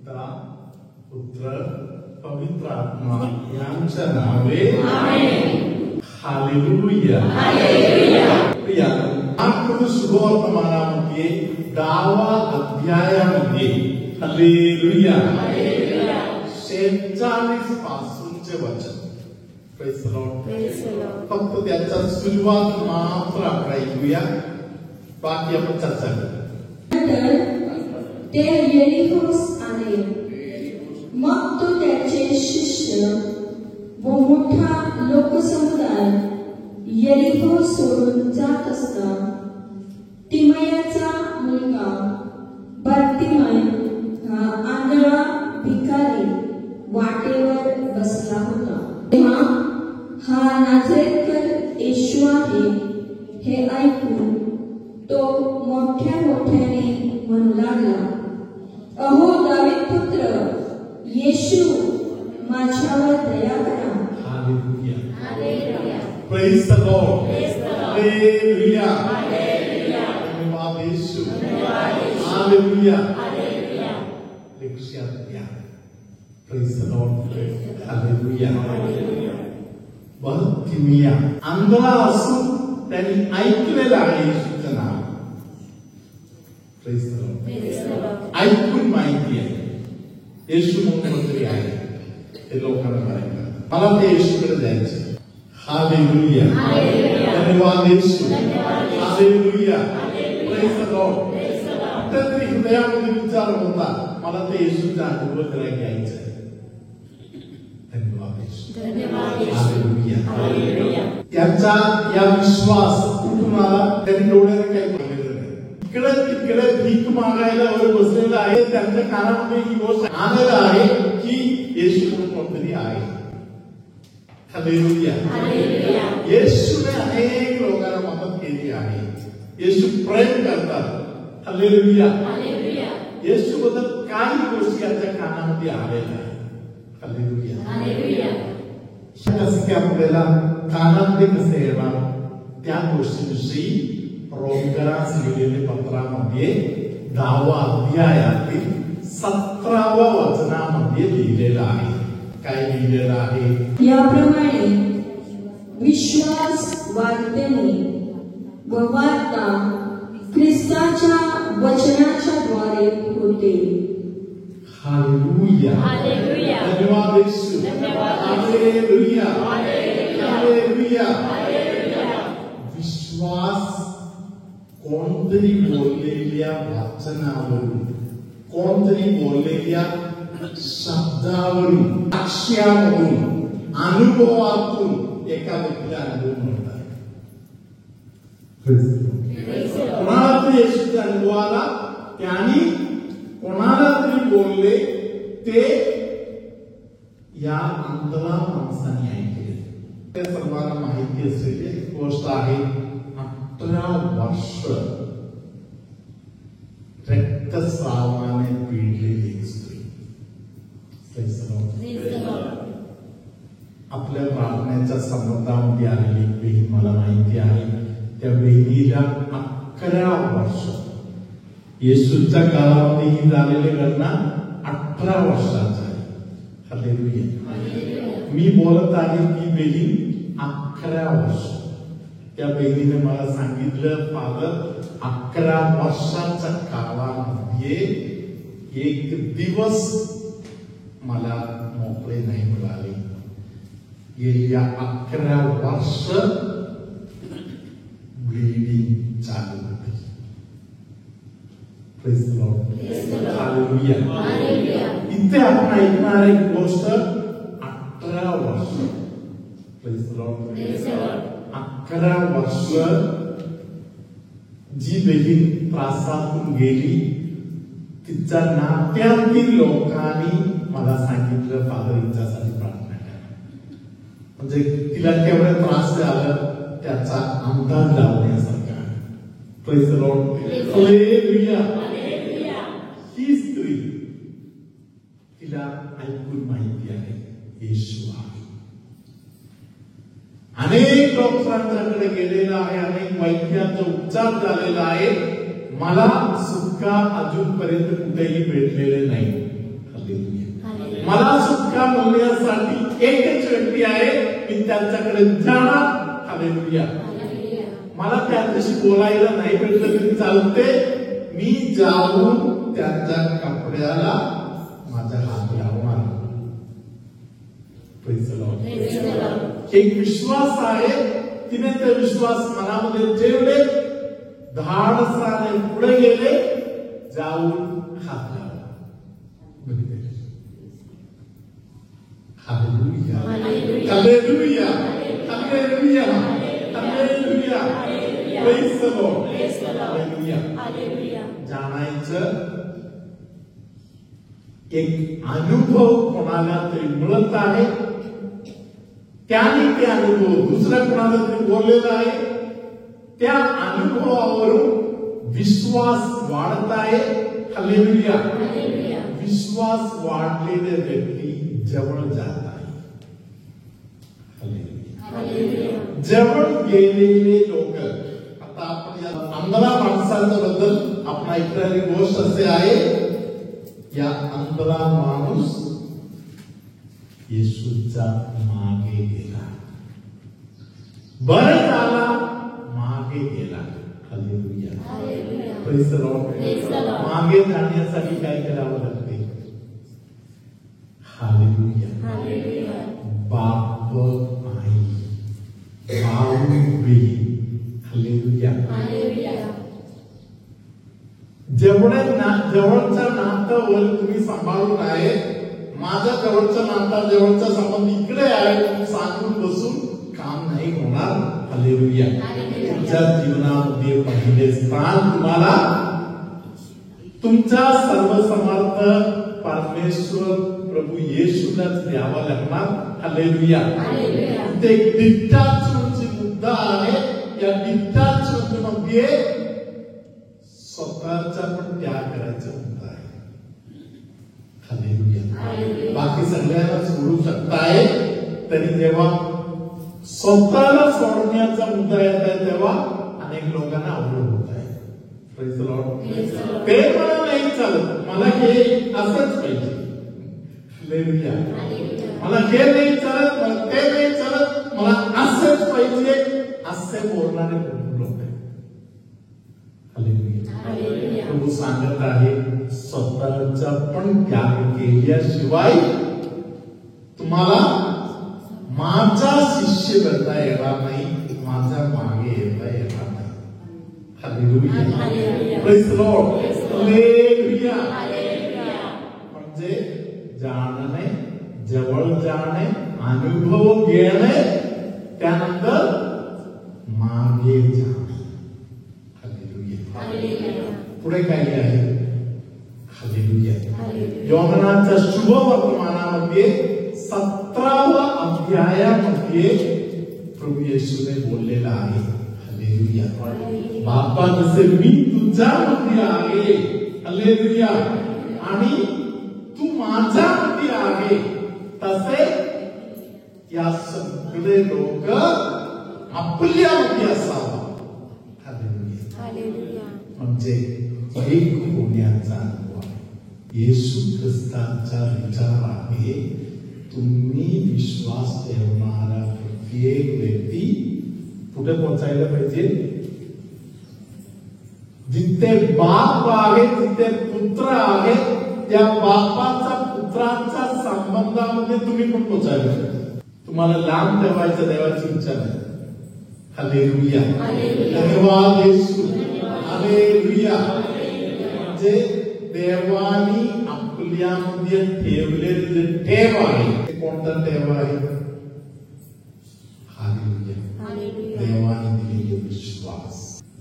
पिता पुत्र पवित्र आत्मा यांच्या नावे हालेलुया. प्रिया, मार्क शुभवर्तमानामध्ये 10व्या अध्यायामध्ये हालेलुया 46 पासूनचे वचन. Praise the Lord. फक्त त्याचा सुरुवात मात्र आपण ऐकूया, बाकी आपण चर्चा करू. ते येरिकोस आले. मग तो त्याचे शिष्य व मोठा लोकसमुदाय येरिको सोडून जात असता तिमयाचा मुलगा बार्तिमय हा आंधळा भिकारी वाटेवर बसला होता. तेव्हा हा नाझरेथकर येशू आहे हे ऐकून तो मोठ्या मोठ्याने म्हणू लागला, अहो दावीद पुत्र येशू, माझ्यावर दया करा. Hallelujah. Hallelujah. Praise the lord. Praise the lord. Hallelujah. Hallelujah. धन्यवाद येशू. धन्यवाद येशू. हालेलुया. हालेलुया. लेक्चर द्या. Praise the lord. Hallelujah. Bartimaeus आंधळा असून त्यांनी ऐकलेलं आहे येशूचं नाव. Praise the lord. Praise the lord. ऐकून माहिती आहे येशू मुख्यमंत्री आहे हे लोकांना माहिती आहे. मला ते येशूकडे जायचे. हालेलुया. धन्यवाद Yeshu. Hallelujah. Praise the Lord. तरी हृदयामध्ये विचार होता, मला ते येशूचा अनुभव करायला घ्यायचं आहे. धन्यवाद येशू. हालेलुया. त्यांचा या विश्वास कुठून आला? त्यांनी डोळ्याने काही पाहिलेलं नाही. इकडे तिकडे भीक मागायला वर बसलेलं आहे. त्यांच्या कानामध्ये ही गोष्ट आलेलं आहे की येशू कोणतरी आहे. हालेलुया. येशूने अनेक लोकांना मदत केली आहे. येशू प्रेम करतात. हालेलुया. येशू बद्दल काही गोष्टी त्यांच्या कानामध्ये आलेल्या आहेत. हालेलुया. कसं काय आपल्याला कानामध्ये कसे येणार त्या गोष्टीविषयी रोमकरास लिहिलेल्या पत्रामध्ये 10व्या अध्यायातील 17व्या वचनामध्ये लिहिलेलं आहे. काय लिहिलेलं आहे? याप्रमाणे विश्वास वार्तेने व वार्ता ख्रिस्ताच्या वचनाच्या द्वारे होते. हालेलुया. धन्यवाद येशू. हालेलुया. हालेलुया. विश्वास कोणतरी बोललेल्या वचनावरून, कोणतरी बोललेल्या शब्दावरून, साक्ष्यावरून, अनुभवातून एका व्यक्तीला अनुभव मिळतात. कोणाला तरी येशूचा अनुभव आला, त्यांनी कोणाला तरी बोलले, ते या अंधळा माणसाने ऐकले. त्या सर्वांना माहिती असलेली एक गोष्ट आहे. 18 वर्ष रक्तस्रावाने पिडलेली एक स्त्री. आपल्या प्रार्थनेच्या संबंधामध्ये आलेली एक बहीण मला माहिती आहे. त्या बहिणीला 11 वर्ष, येशूच्या काळामध्ये ही झालेली घटना 18 वर्षाची आहे. हालेलुया. मी बोलत आहे ती बहीण 11 वर्ष. त्या बहिणीने मला सांगितलं, फादर 11 वर्षाच्या काळामध्ये एक दिवस मला मोकळे नाही मिळाले. गेल्या 11 वर्ष ब्लीडिंग चालू होती. Praise the lord. हालेलुया. इथे आपण ऐकणार एक गोष्ट 18 वर्ष. Praise the Lord. 11 वर्ष जी बहीण त्रासातून गेली, तिच्या नात्यातील लोकांनी मला सांगितलं, फादर हिच्यासाठी प्रार्थना करा. म्हणजे तिला केवढा त्रास झाला त्याचा अंदाज लावण्यासारखा. Praise the lord. हालेलुया. ही स्त्री, तिला ऐकून माहिती आहे येशू आहे. अनेक डॉक्टरांच्याकडे गेलेला आहे, अनेक वैद्यांचा उपचार झालेला आहे, मला सुटका अजूनपर्यंत कुठेही भेटलेले नाही. हालेलुया. मला सुटका मिळण्यासाठी एकच व्यक्ती आहे, मी त्यांच्याकडे जाणार. हालेलुया. मला त्यांच्याशी बोलायला नाही भेटलं तरी चालते, मी जाऊन त्यांच्या कपड्याला माझा हात लावणार. एक विश्वास आहे, तिने ते विश्वास मनामध्ये ठेवले, धाडसाने पुढे गेले, जाऊन हात लावला. Hallelujah. Hallelujah. Hallelujah. Hallelujah. Praise the lord. Hallelujah. जाणायचं एक अनुभव कोणाला तरी मिळत आहे, त्याने ते अनुभव दुसऱ्या कोणाला तरी बोललेला आहे, त्या अनुभवावरून विश्वास वाढत आहे. हालेलुया. विश्वास वाढलेले व्यक्ती जवळ जात आहे. हालेलुया. जवळ गेलेले लोक, आता आपण या 15 माणसांच्या बद्दल आपण ऐकणारी गोष्ट असे आहे, या 15 माणूस येशूच्या मागे गेला. बरं झाला मागे गेला. हालेलुया. Praise the Lord. मागे जाण्यासाठी काय करावं लागते? हालेलुया. बाप आई, भाऊ बहीण. हालेलुया. जवळचं नातं तुम्ही सांभाळून आहे, माझ्या जवळचं नातं, जवळचा संबंध इकडे आहे, तुम्ही सांगून बसून काम नाही होणार. हालेलुया. तुमच्या जीवनामध्ये पहिले स्थान तुम्हाला तुमचा सर्वसमर्थ परमेश्वर प्रभू येशूलाच द्यावा लागणार. हालेलुया. ते डिटॅचमेंटची मुद्दा आहे. या डिटॅचमेंट मध्ये स्वतःचा पण त्याग करायचा मुद्दा आहे. हालेलुया. बाकी सगळ्यांना सोडू शकताय, तरी जेव्हा स्वतःला सोडण्याचा मुद्दा येत आहे तेव्हा अनेक लोकांना अवघड होत आहे. Praise the Lord. ते मला नाही चालत, मला हे असंच पाहिजे. हालेलुया. मला हे नाही चालत, मला ते नाही चालत, मला असंच पाहिजे, असे बोलणारे लोक आहेत. हालेलुया. प्रभू सांगत आहे, स्वतःचा पण त्याग केल्याशिवाय तुम्हाला माझा शिष्य बनता येणार नाही, माझ्या मागे येता येणार नाही. Hallelujah. Praise the lord. Hallelujah. म्हणजे जाणणे, जवळ जाणे, अनुभव घेणे, त्यानंतर मागे जाणे. हालेलुया. पुढे काय आहे? हालेलुया. योहानाच्या शुभ वर्तमानामध्ये 17व्या अध्यायामध्ये प्रभू येशूने बोललेला आहे. हालेलुया. बापा, जसे मी तुझ्यामध्ये आहे, हालेलुया, आणि तू माझ्यामध्ये आहे, तसे या सगळे लोक आपल्यामध्ये असावा. हालेलुया. म्हणजे एक होण्याचा अनुभव आहे. येशू ख्रिस्ताचा विचार आहे, तुम्ही विश्वास ठेवणारा प्रत्येक व्यक्ती कुठे पोहोचायला पाहिजे? जिथे बाप आहे, जिथे पुत्र आहे, त्या बापाचा पुत्रांच्या संबंधामध्ये तुम्ही पण पोहोचायला पाहिजे. तुम्हाला लांब ठेवायचं देवाची इच्छा नाही. हालेलुया. धन्यवाद येशू. हालेलुया. म्हणजे देवानी आपल्यामध्ये ठेवलेले जे ठेव आहे, ते कोणता ठेव आहे? हालेलुया. देवाने दिलेले विश्वास,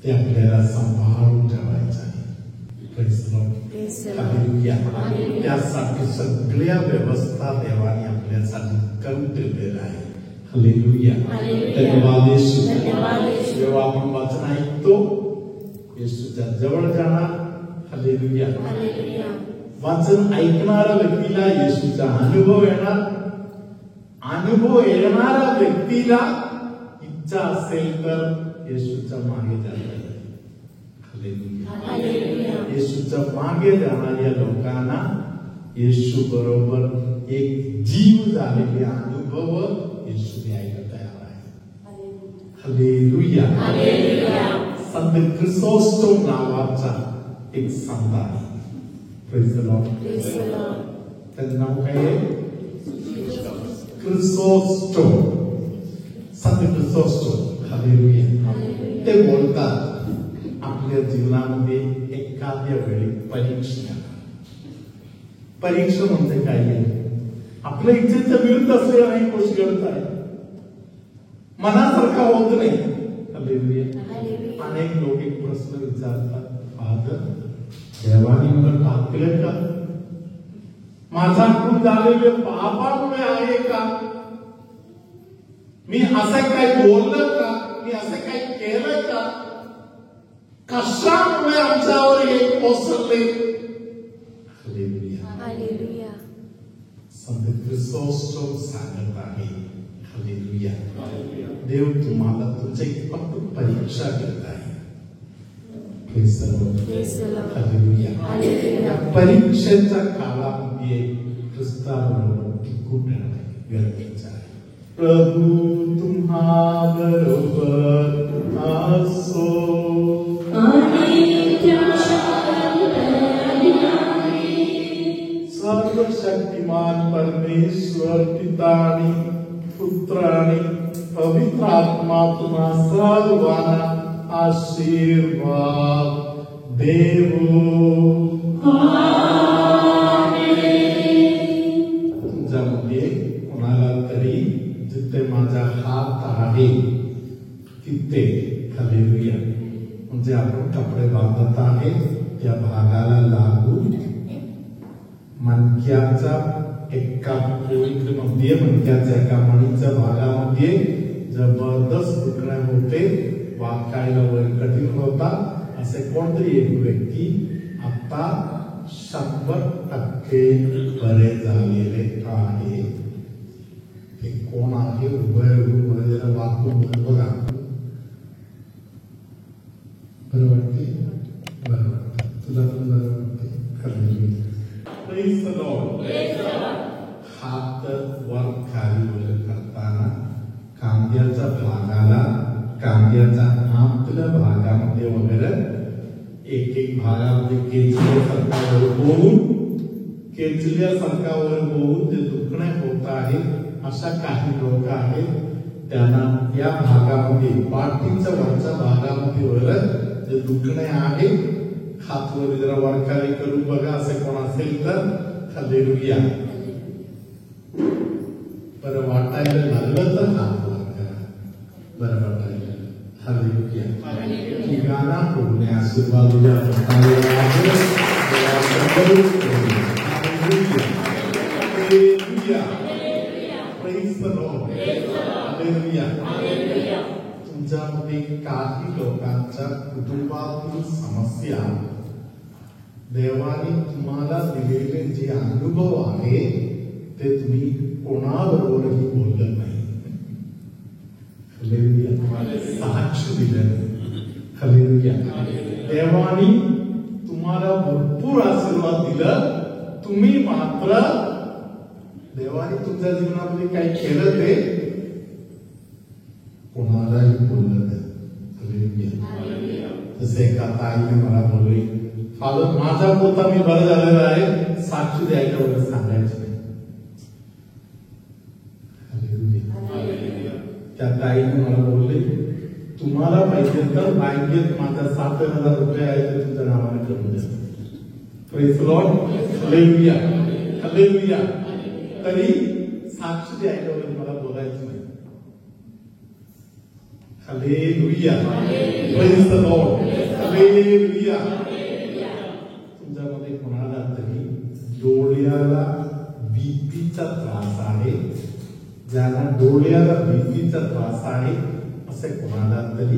ते आपल्याला सांभाळून ठेवायचं आहे. हालेलुया. त्यासाठी सगळ्या व्यवस्था देवाने आपल्यासाठी करून ठेवलेल्या आहे. हालेलुया. धन्यवाद येशू. जेव्हा आपण वचन ऐकतो, येशूच्या जवळ जाणार. हालेलुया. वाचन ऐकणाऱ्या व्यक्तीला येशूचा अनुभव येणार. अनुभव येणाऱ्या व्यक्तीला इच्छा असेल तर येशूच्या मागे जाणार. हालेलुया. येशूच्या मागे जाणाऱ्या लोकांना येशू बरोबर एक जीव झालेले अनुभव येशू द्यायला तयार आहे. हालेलुया. संत क्रिसोस्टोम नावाचा एक संत आहे. Praise the Lord. त्याचं नाव काय आहे? क्रिसोस्टोम. संत क्रिसोस्टोम. हालेलुया. ते बोलतात आपल्या जीवनामध्ये एखाद्या वेळी परीक्षा. परीक्षा म्हणजे काय आहे? आपल्या इच्छेच्या विरुद्ध असलेल्या काही गोष्टी घडत आहे, मनासारखा होत नाही. हालेलुया. अनेक लोक एक प्रश्न विचारतात, फादर देवाने मला टाकले का? माझ्याकडून झालेले पापामुळे आहे का? मी असं काय बोललं का? मी असं काय केलं का? कशामुळे आमच्यावर हे कोसळले? हालेलुया. संत क्रिसोस्टोम सांगत आहे, हालेलुया, देव तुम्हाला तुमचे फक्त परीक्षा घेत आहे. हालेलुया. या परीक्षेच्या काळामध्ये ख्रिस्ताबरोबर टिकून राहणे गरजेचं आहे. प्रभू तुम्हा बरोबर असो. सर्वशक्तिमान परमेश्वर पितानी पुत्रानी पवित्र आत्मा तुम्हा सर्वांना आशीर्वाद देवो. तुमच्यामध्ये कोणाला तरी जिथे माझा हात आहे तिथे, हालेलुया, म्हणजे आपण कपडे बांधत आहे त्या भागाला लागून मणक्याचा एका पोळीमध्ये, मणक्याच्या एका मणीच्या भागामध्ये जबरदस्त दुखणे होते, वाकायला वगैरे कठीण होता. असे कोणतरी एक व्यक्ती आता 100% बरे झालेले आहे. ते कोण आहे? उभं वाकून बघा. बरं वाटते? बरं वाटतं तुला पण बरं वाटते? हात वर खाली वर करताना कांद्याच्या भागाला, कांद्याच्या आतल्या भागामध्ये वगैरे एक भागामध्ये केचल्यासारखा वर होऊन ते दुखणे होत आहे. अशा काही लोक आहेत, त्यांना या भागामध्ये, पाठीच्या वरच्या भागामध्ये वगैरे जे दुखणे आहे, हात वर जरा वरखाली करून बघा. असे कोण असेल तर हालेलुया. बरं वाटायला लागलं तर हात वर करा. बरं वाटायला, हालेलुया. ठिकाणा पूर्ण आशीर्वाद उद्या तुमच्यामध्ये काही लोकांच्या कुटुंबातील समस्या, देवाने तुम्हाला दिलेले जे अनुभव आहे ते तुम्ही कोणाबरोबरही बोलत नाही. साक्ष दिलं. हालेलुया. देवाने तुम्हाला भरपूर आशीर्वाद दिला, तुम्ही मात्र देवाने तुमच्या जीवनामध्ये काही केलं ते कोणालाही बोललं नाही. हालेलुया. जसे एका ताईने मला बोलले, फादर माझा पोता मी बरं झालेला आहे, साक्ष द्यायच्या वगैरे सांगायचं नाही. त्या ताईने मला बोलले, तुम्हाला पाहिजे तर बँकेत माझा 7,000 रुपये आहे ते तुमच्या नावाने करून द्या. Praise the lord. Hallelujah. Hallelujah. तरी साक्ष द्यायच्या वगैरे मला बोलायचं नाही. Hallelujah. Praise the lord. Hallelujah. तुमच्यामध्ये कोणाला तरी डोळ्याला बीपीचा त्रास आहे, ज्याला डोळ्याला बीपीचा त्रास आहे, असे कोणाला तरी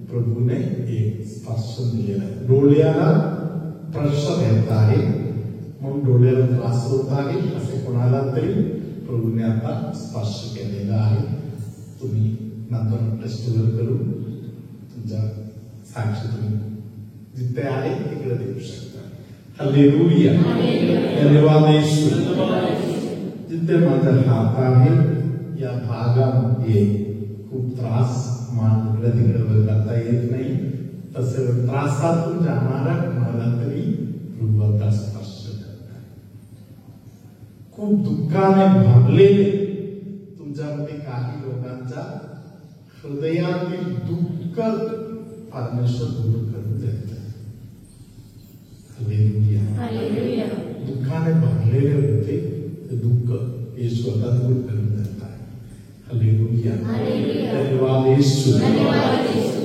प्रभूने एक स्पर्श दिलेला आहे. डोळ्याला प्रेशर येत आहे म्हणून डोळ्याला त्रास होत आहे, असे कोणाला तरी प्रभूने आता स्पर्श केलेला आहे. तुम्ही नंतर टेस्टवर करून तुमच्या साक्ष तुम्ही जिथे आहे तिकडे देऊ शकता. हालेलुया. धन्यवाद येशू. जिथे माझा हात आहे या भागामध्ये खूप त्रास, मान इकडे तिकडे बदलता येत नाही, तसे त्रासातून जाणारा मला तरी हृदयाचा स्पर्श करतात. खूप दुःखाने भरलेले तुमच्यामध्ये काही लोकांचा हृदयातील दुःख परमेश्वर दूर करून देतात. हालेलुया. दुःखाने भरलेले होते ते दुःख येशू आता दूर करून देत आहे. हालेलुया. धन्यवाद येशू.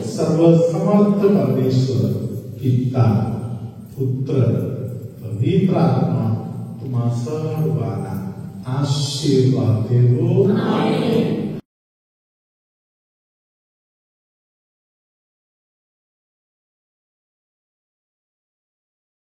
सर्व समर्थ परमेश्वर पिता पुत्र पवित्र आत्मा तुम्हा सर्वांना आशीर्वाद देवो.